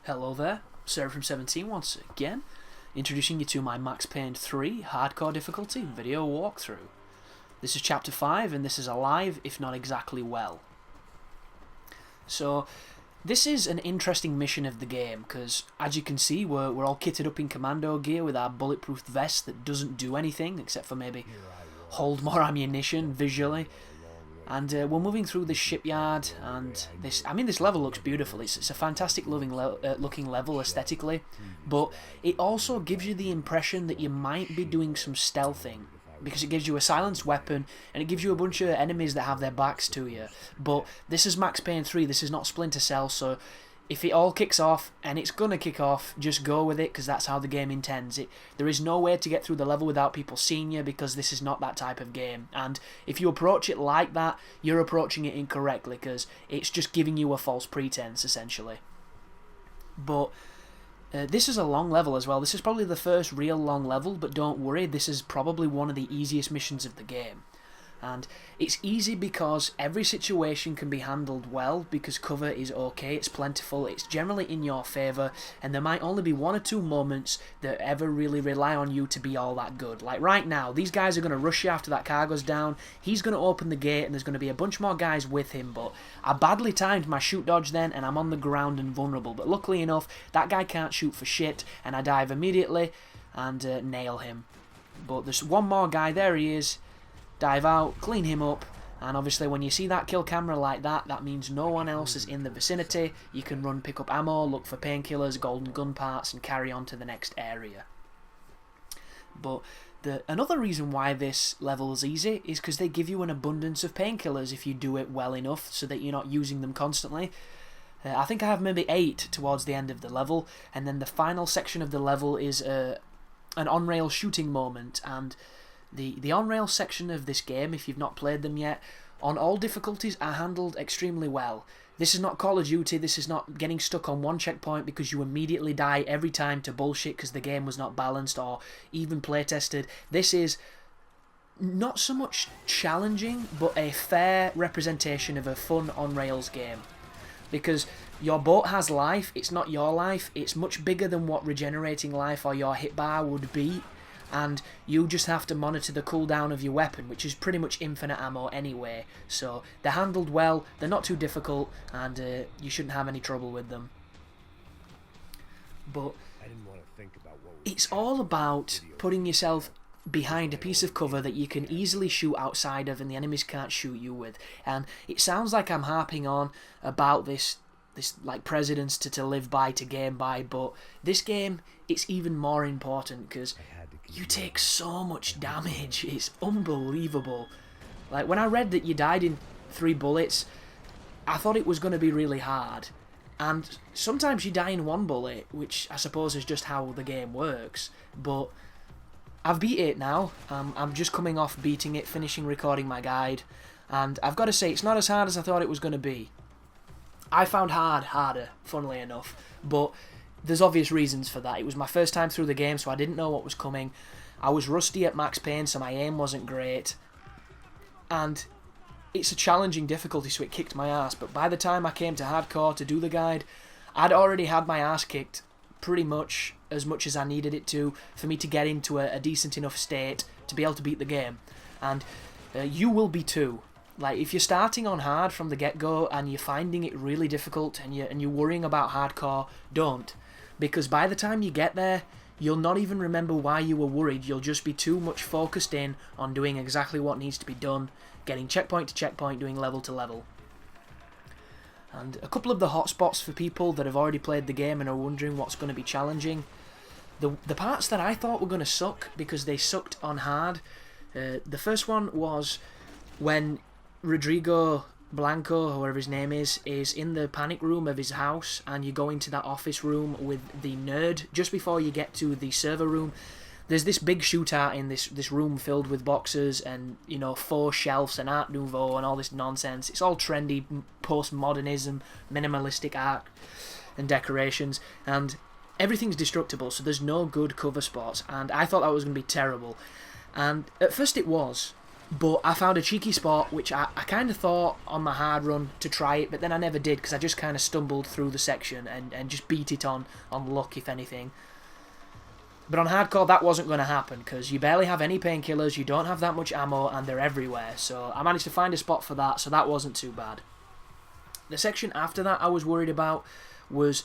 Hello there, Sarah from 17 once again, introducing you to my Max Payne 3 hardcore difficulty video walkthrough. This is chapter 5 and this is alive, if not exactly well. So, this is an interesting mission of the game because, as you can see, we're all kitted up in commando gear with our bulletproof vest that doesn't do anything except for maybe hold more ammunition visually. And we're moving through this shipyard, and this level looks beautiful. It's a fantastic looking level aesthetically, but it also gives you the impression that you might be doing some stealthing, because it gives you a silenced weapon, and it gives you a bunch of enemies that have their backs to you. But this is Max Payne 3, this is not Splinter Cell, so if it all kicks off, and it's gonna kick off, just go with it, because that's how the game intends it. There is no way to get through the level without people seeing you, because this is not that type of game. And if you approach it like that, you're approaching it incorrectly, because it's just giving you a false pretense, essentially. But this is a long level as well. This is probably the first real long level, but don't worry, this is probably one of the easiest missions of the game. And it's easy because every situation can be handled well, because cover is okay, it's plentiful, it's generally in your favour, and there might only be one or two moments that ever really rely on you to be all that good. Like right now, these guys are going to rush you after that car goes down, he's going to open the gate and there's going to be a bunch more guys with him, but I badly timed my shoot dodge then and I'm on the ground and vulnerable, but luckily enough, that guy can't shoot for shit and I dive immediately and nail him. But there's one more guy, there he is. Dive out, clean him up, and obviously when you see that kill camera like that, that means no one else is in the vicinity. You can run, pick up ammo, look for painkillers, golden gun parts, and carry on to the next area. But another reason why this level is easy is because they give you an abundance of painkillers if you do it well enough so that you're not using them constantly. I think I have maybe 8 towards the end of the level, and then the final section of the level is an on-rail shooting moment, and the on-rail section of this game, if you've not played them yet, on all difficulties are handled extremely well. This is not Call of Duty, this is not getting stuck on one checkpoint because you immediately die every time to bullshit because the game was not balanced or even playtested. This is not so much challenging, but a fair representation of a fun on-rails game. Because your boat has life, it's not your life, it's much bigger than what regenerating life or your hit bar would be. And you just have to monitor the cooldown of your weapon, which is pretty much infinite ammo anyway. So they're handled well, they're not too difficult, and you shouldn't have any trouble with them. But it's all about putting yourself behind a piece of cover that you can easily shoot outside of and the enemies can't shoot you with. And it sounds like I'm harping on about this like precedence to live by, to game by, but this game, it's even more important because you take so much damage. It's unbelievable. Like when I read that you died in 3 bullets, I thought it was going to be really hard. And sometimes you die in 1 bullet, which I suppose is just how the game works. But I've beat it now. I'm just coming off beating it, finishing recording my guide, and I've got to say it's not as hard as I thought it was going to be. I found hard harder, funnily enough, but there's obvious reasons for that. It was my first time through the game, so I didn't know what was coming. I was rusty at Max Payne, so my aim wasn't great. And it's a challenging difficulty, so it kicked my ass. But by the time I came to hardcore to do the guide, I'd already had my ass kicked pretty much as I needed it to for me to get into a decent enough state to be able to beat the game. And you will be too. Like, if you're starting on hard from the get-go and you're finding it really difficult and you're worrying about hardcore, don't. Because by the time you get there, you'll not even remember why you were worried. You'll just be too much focused in on doing exactly what needs to be done, getting checkpoint to checkpoint, doing level to level. And a couple of the hotspots for people that have already played the game and are wondering what's going to be challenging. The parts that I thought were going to suck because they sucked on hard. The first one was when Rodrigo Blanco, whoever his name is in the panic room of his house, and you go into that office room with the nerd just before you get to the server room. There's this big shootout in this room filled with boxes and, you know, 4 shelves and Art Nouveau and all this nonsense. It's all trendy postmodernism, minimalistic art and decorations, and everything's destructible, so there's no good cover spots, and I thought that was going to be terrible. And at first it was. But I found a cheeky spot, which I kind of thought on my hard run to try it, but then I never did because I just kind of stumbled through the section and just beat it on luck, if anything. But on hardcore, that wasn't going to happen because you barely have any painkillers, you don't have that much ammo, and they're everywhere. So I managed to find a spot for that, so that wasn't too bad. The section after that I was worried about was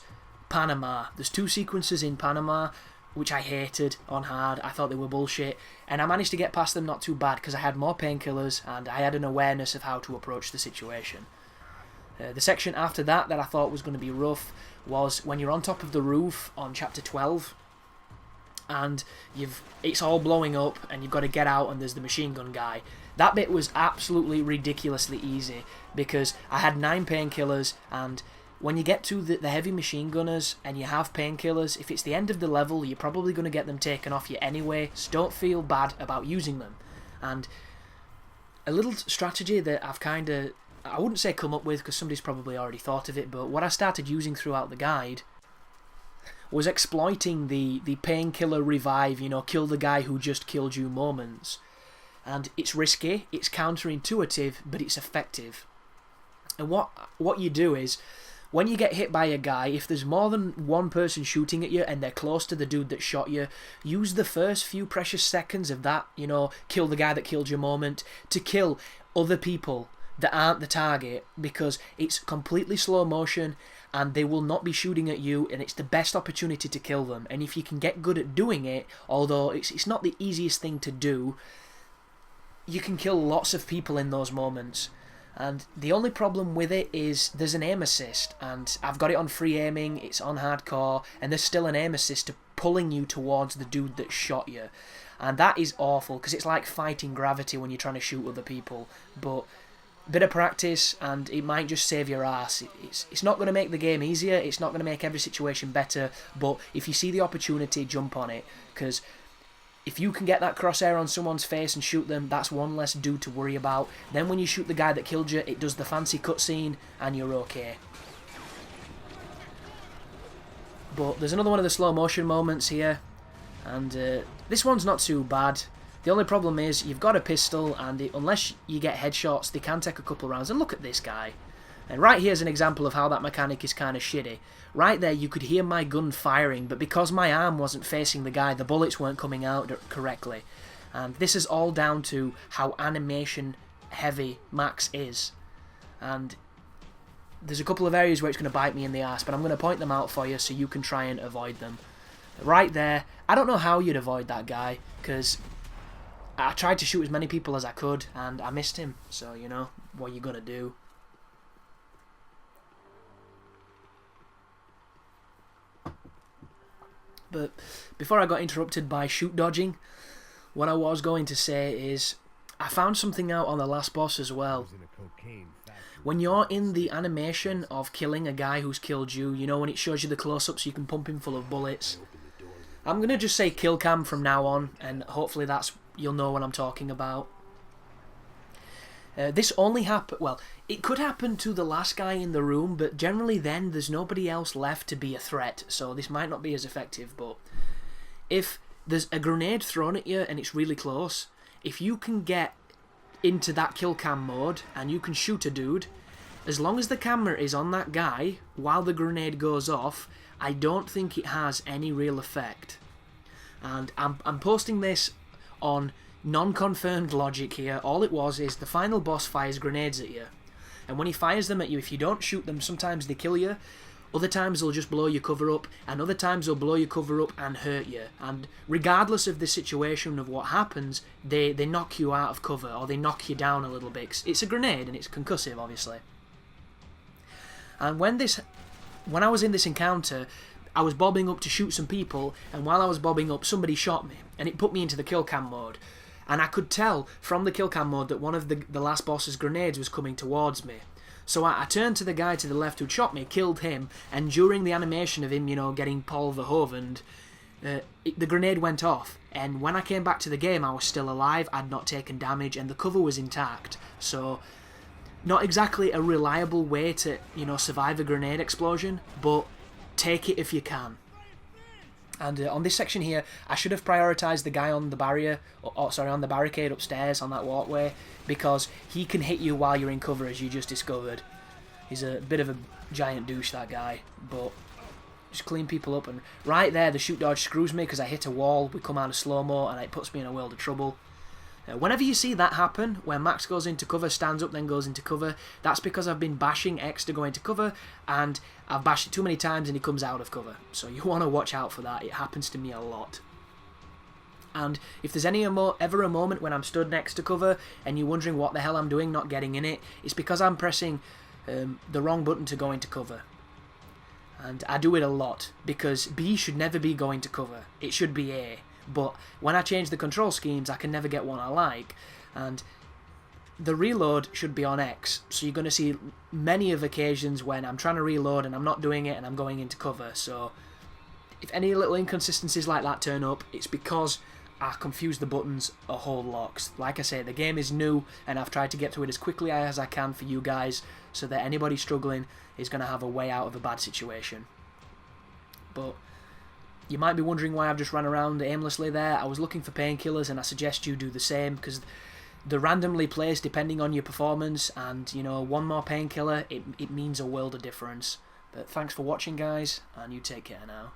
Panama. There's 2 sequences in Panama which I hated on hard. I thought they were bullshit, and I managed to get past them not too bad because I had more painkillers and I had an awareness of how to approach the situation. The section after that I thought was going to be rough was when you're on top of the roof on chapter 12 and it's all blowing up and you've got to get out and there's the machine gun guy. That bit was absolutely ridiculously easy because I had 9 painkillers, and when you get to the heavy machine gunners and you have painkillers, if it's the end of the level, you're probably going to get them taken off you anyway, so don't feel bad about using them. And a little strategy that I wouldn't say come up with because somebody's probably already thought of it, but what I started using throughout the guide was exploiting the painkiller revive, kill the guy who just killed you moments. And it's risky, it's counterintuitive, but it's effective. And what you do is, when you get hit by a guy, if there's more than one person shooting at you and they're close to the dude that shot you, use the first few precious seconds of that, kill the guy that killed you moment, to kill other people that aren't the target, because it's completely slow motion and they will not be shooting at you, and it's the best opportunity to kill them. And if you can get good at doing it, although it's not the easiest thing to do, you can kill lots of people in those moments. And the only problem with it is there's an aim assist, and I've got it on free aiming, it's on hardcore, and there's still an aim assist to pulling you towards the dude that shot you. And that is awful, because it's like fighting gravity when you're trying to shoot other people. But a bit of practice and it might just save your ass. It's not going to make the game easier, it's not going to make every situation better, but if you see the opportunity, jump on it, because if you can get that crosshair on someone's face and shoot them, that's one less dude to worry about. Then when you shoot the guy that killed you, it does the fancy cutscene and you're okay. But there's another one of the slow motion moments here, and this one's not too bad. The only problem is you've got a pistol, and unless you get headshots, they can take a couple rounds. And look at this guy. And right here's an example of how that mechanic is kind of shitty. Right there you could hear my gun firing, but because my arm wasn't facing the guy, the bullets weren't coming out correctly. And this is all down to how animation heavy Max is. And there's a couple of areas where it's going to bite me in the ass, but I'm going to point them out for you so you can try and avoid them. Right there, I don't know how you'd avoid that guy, because I tried to shoot as many people as I could and I missed him, so what are you going to do? But before I got interrupted by shoot dodging, what I was going to say is I found something out on the last boss as well. When you're in the animation of killing a guy who's killed you, when it shows you the close-up so you can pump him full of bullets, I'm going to just say kill cam from now on, and hopefully you'll know what I'm talking about. This only happened, well, it could happen to the last guy in the room, but generally then there's nobody else left to be a threat, so this might not be as effective. But if there's a grenade thrown at you and it's really close, if you can get into that kill cam mode and you can shoot a dude, as long as the camera is on that guy while the grenade goes off, I don't think it has any real effect. And I'm posting this on non-confirmed logic here. All it was is the final boss fires grenades at you, and when he fires them at you, if you don't shoot them, sometimes they kill you, other times they'll just blow your cover up, and other times they'll blow your cover up and hurt you. And regardless of the situation of what happens, they knock you out of cover, or they knock you down a little bit. It's a grenade and it's concussive, obviously. And when I was in this encounter, I was bobbing up to shoot some people, and while I was bobbing up, somebody shot me, and it put me into the kill cam mode. And I could tell from the kill cam mode that one of the last boss's grenades was coming towards me. So I turned to the guy to the left who'd shot me, killed him, and during the animation of him, getting Paul Verhoeven, the grenade went off. And when I came back to the game, I was still alive, I'd not taken damage, and the cover was intact. So, not exactly a reliable way to, survive a grenade explosion, but take it if you can. And on this section here, I should have prioritised the guy on the barrier, on the barricade upstairs on that walkway, because he can hit you while you're in cover, as you just discovered. He's a bit of a giant douche, that guy, but just clean people up. And right there, the shoot dodge screws me because I hit a wall, we come out of slow-mo, and it puts me in a world of trouble. Whenever you see that happen, where Max goes into cover, stands up, then goes into cover, that's because I've been bashing X to go into cover, and I've bashed it too many times and he comes out of cover. So you want to watch out for that. It happens to me a lot. And if there's ever a moment when I'm stood next to cover and you're wondering what the hell I'm doing not getting in it, it's because I'm pressing the wrong button to go into cover. And I do it a lot, because B should never be going to cover. It should be A. But when I change the control schemes, I can never get one I like. And the reload should be on X. So you're going to see many of occasions when I'm trying to reload and I'm not doing it and I'm going into cover. So if any little inconsistencies like that turn up, it's because I confuse the buttons a whole lot. Like I say, the game is new and I've tried to get through it as quickly as I can for you guys, so that anybody struggling is going to have a way out of a bad situation. But you might be wondering why I've just run around aimlessly there. I was looking for painkillers, and I suggest you do the same, because they're randomly placed depending on your performance, and you know, one more painkiller, it means a world of difference. But thanks for watching, guys, and you take care now.